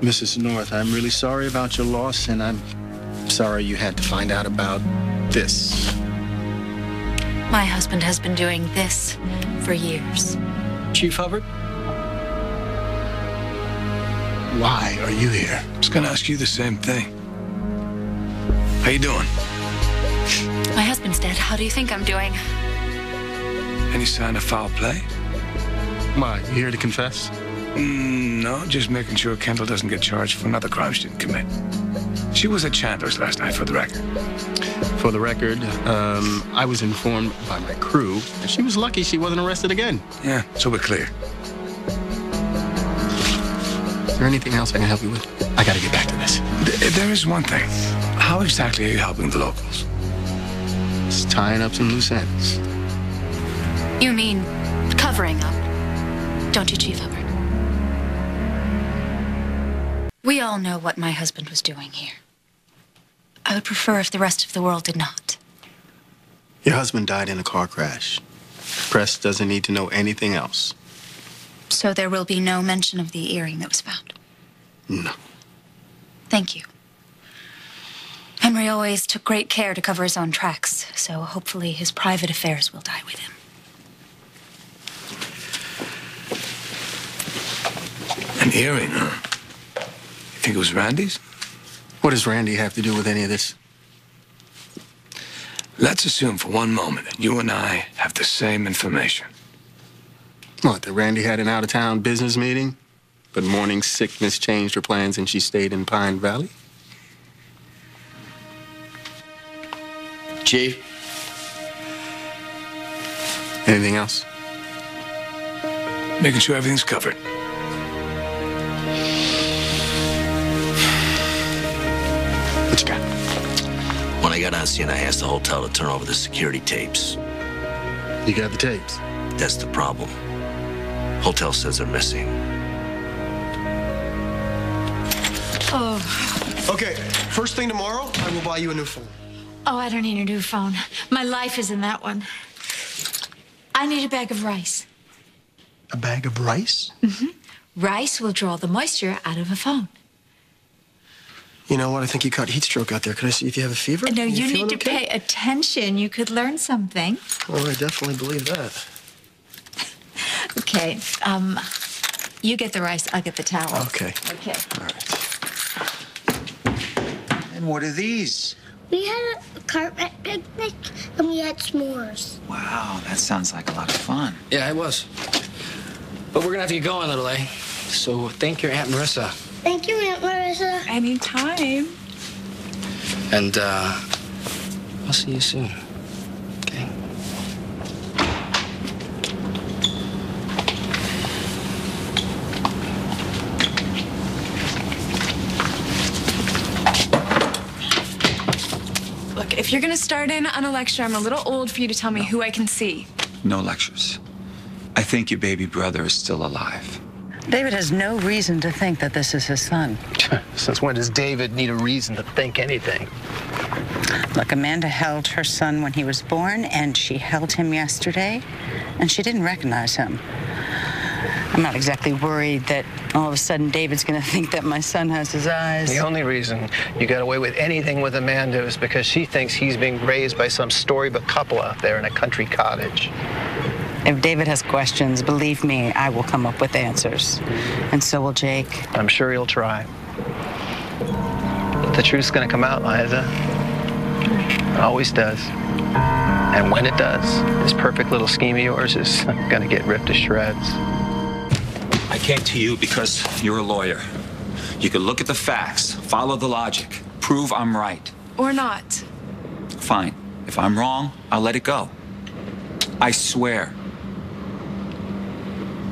Mrs. North, I'm really sorry about your loss, and I'm sorry you had to find out about this. My husband has been doing this for years. Chief Hubbard? Why are you here? I was gonna ask you the same thing. How you doing? My husband's dead. How do you think I'm doing? Any sign of foul play? Why, you here to confess? No, just making sure Kendall doesn't get charged for another crime she didn't commit. She was at Chandler's last night, for the record. For the record, I was informed by my crew that she was lucky she wasn't arrested again. Yeah, so we're clear. Is there anything else I can help you with? I gotta get back to this. There is one thing. How exactly are you helping the locals? Just tying up some loose ends. You mean covering up, don't you, Chief Hubbard? We all know what my husband was doing here. I would prefer if the rest of the world did not. Your husband died in a car crash. Press doesn't need to know anything else. So there will be no mention of the earring that was found? No. Thank you. Henry always took great care to cover his own tracks, so hopefully his private affairs will die with him. An earring, huh? You think it was Randi's? What does Randi have to do with any of this? Let's assume for one moment that you and I have the same information. What, that Randi had an out-of-town business meeting, but morning sickness changed her plans and she stayed in Pine Valley? Chief? Anything else? Making sure everything's covered. What you got? When I got on scene, I asked the hotel to turn over the security tapes. You got the tapes? That's the problem. Hotel says they're missing. Oh. Okay, first thing tomorrow, I will buy you a new phone. Oh, I don't need a new phone. My life is in that one. I need a bag of rice. A bag of rice? Mm-hmm. Rice will draw the moisture out of a phone. You know what? I think you caught heat stroke out there. Could I see if you have a fever? No, you need feeling to okay? pay attention. You could learn something. Oh, I definitely believe that. Okay, you get the rice, I'll get the towel. Okay. Okay. All right. And what are these? We had a carpet picnic and we had s'mores. Wow, that sounds like a lot of fun. Yeah, it was. But we're gonna have to get going, little A. So thank your Aunt Marissa. Thank you, Aunt Marissa. Anytime. And I'll see you soon. Okay? Look, if you're gonna start in on a lecture, I'm a little old for you to tell me who I can see. No lectures. I think your baby brother is still alive. David has no reason to think that this is his son. Since when does David need a reason to think anything? Look, Amanda held her son when he was born, and she held him yesterday, and she didn't recognize him. I'm not exactly worried that all of a sudden David's going to think that my son has his eyes. The only reason you got away with anything with Amanda is because she thinks he's being raised by some storybook couple out there in a country cottage. If David has questions, believe me, I will come up with answers. And so will Jake. I'm sure he'll try. But the truth's going to come out, Liza. It always does. And when it does, this perfect little scheme of yours is going to get ripped to shreds. I came to you because you're a lawyer. You can look at the facts, follow the logic, prove I'm right. Or not. Fine. If I'm wrong, I'll let it go. I swear.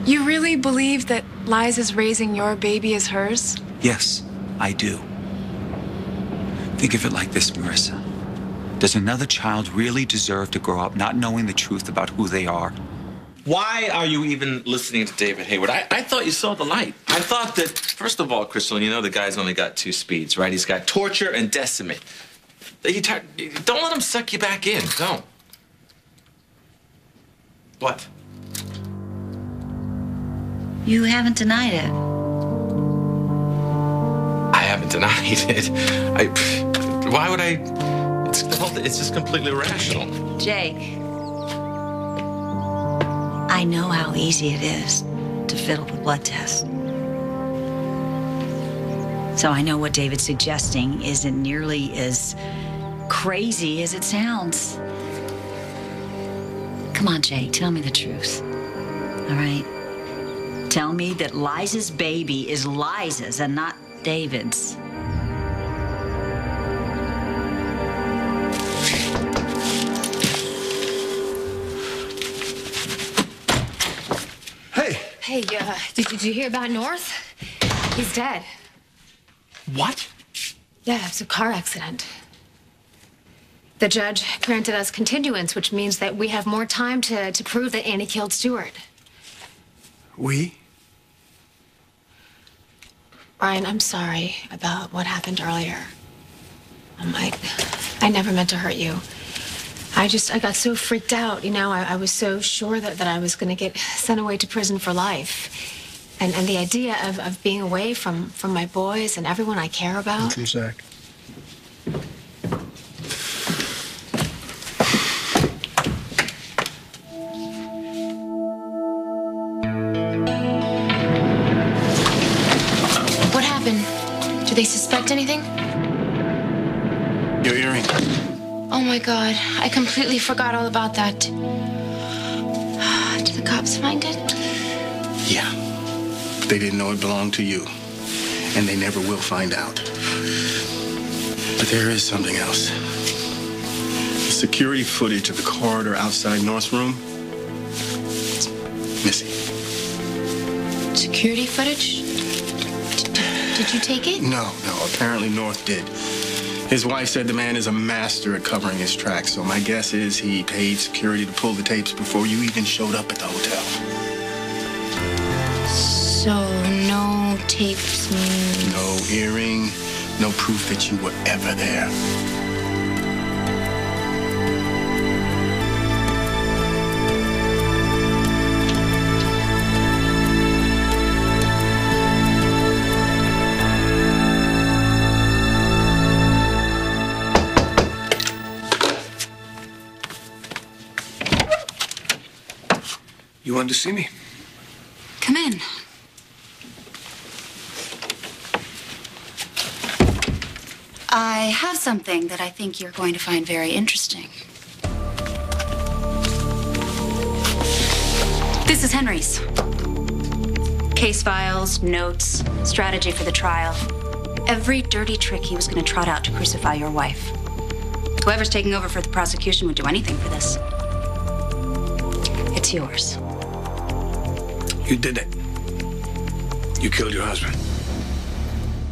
You really believe that Liza's raising your baby as hers? Yes, I do. Think of it like this, Marissa. Does another child really deserve to grow up not knowing the truth about who they are? Why are you even listening to David Hayward? I thought you saw the light. I thought that, first of all, Krystal, you know the guy's only got 2 speeds, right? He's got torture and decimate. Don't let him suck you back in. Don't. What? You haven't denied it. denied it. Why would I? It's just completely irrational. Jake, I know how easy it is to fiddle with blood tests. So I know what David's suggesting isn't nearly as crazy as it sounds. Come on, Jake, tell me the truth. All right? Tell me that Liza's baby is Liza's and not David's. Hey, did you hear about North? He's dead. What? Yeah, it was a car accident. The judge granted us continuance, which means that we have more time to prove that Annie killed Stewart. We? Brian, I'm sorry about what happened earlier. I never meant to hurt you. I got so freaked out, you know. I was so sure that I was going to get sent away to prison for life. And the idea of being away from my boys and everyone I care about. From Zach. What happened? Do they suspect anything? Your earring. Oh my God, I completely forgot all about that. Did the cops find it? Yeah. They didn't know it belonged to you. And they never will find out. But there is something else. The security footage of the corridor outside North's room, it's missing. Security footage? Did you take it? No. Apparently North did. His wife said the man is a master at covering his tracks, so my guess is he paid security to pull the tapes before you even showed up at the hotel. So, no tapes means... No earring, no proof that you were ever there. You wanted to see me? Come in. I have something that I think you're going to find very interesting. This is Henry's. Case files, notes, strategy for the trial. Every dirty trick he was going to trot out to crucify your wife. Whoever's taking over for the prosecution would do anything for this. It's yours. You did it. You killed your husband.